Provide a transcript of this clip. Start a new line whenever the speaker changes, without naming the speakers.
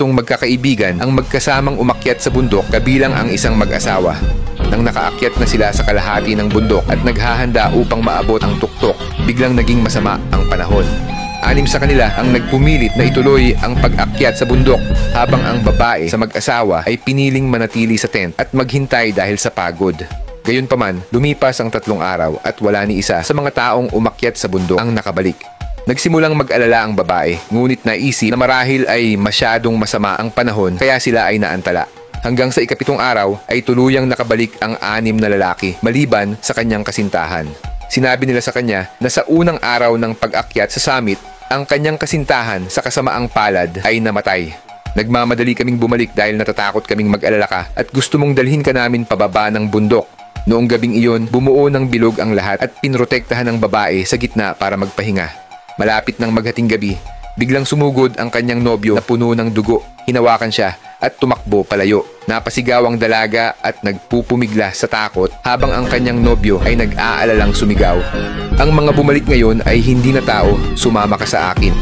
pitong magkakaibigan ang magkasamang umakyat sa bundok kabilang ang isang mag-asawa. Nang nakaakyat na sila sa kalahati ng bundok at naghahanda upang maabot ang tuktok, biglang naging masama ang panahon. 6 sa kanila ang nagpumilit na ituloy ang pag-akyat sa bundok habang ang babae sa mag-asawa ay piniling manatili sa tent at maghintay dahil sa pagod. Gayunpaman, lumipas ang 3 araw at wala ni isa sa mga taong umakyat sa bundok ang nakabalik. Nagsimulang mag-alala ang babae, ngunit naisip na marahil ay masyadong masama ang panahon kaya sila ay naantala. Hanggang sa ika-7 araw ay tuluyang nakabalik ang 6 na lalaki maliban sa kanyang kasintahan. Sinabi nila sa kanya na sa unang araw ng pag-akyat sa summit, ang kanyang kasintahan sa kasamaang palad ay namatay. Nagmamadali kaming bumalik dahil natatakot kaming mag-alala ka at gusto mong dalhin ka namin pababa ng bundok. Noong gabing iyon, bumuo ng bilog ang lahat at pinrotektahan ng babae sa gitna para magpahinga. Malapit ng maghating gabi, biglang sumugod ang kanyang nobyo na puno ng dugo. Hinawakan siya at tumakbo palayo. Napasigaw ang dalaga at nagpupumigla sa takot habang ang kanyang nobyo ay nag-aalalang sumigaw. Ang mga bumalik ngayon ay hindi na tao, sumama ka sa akin.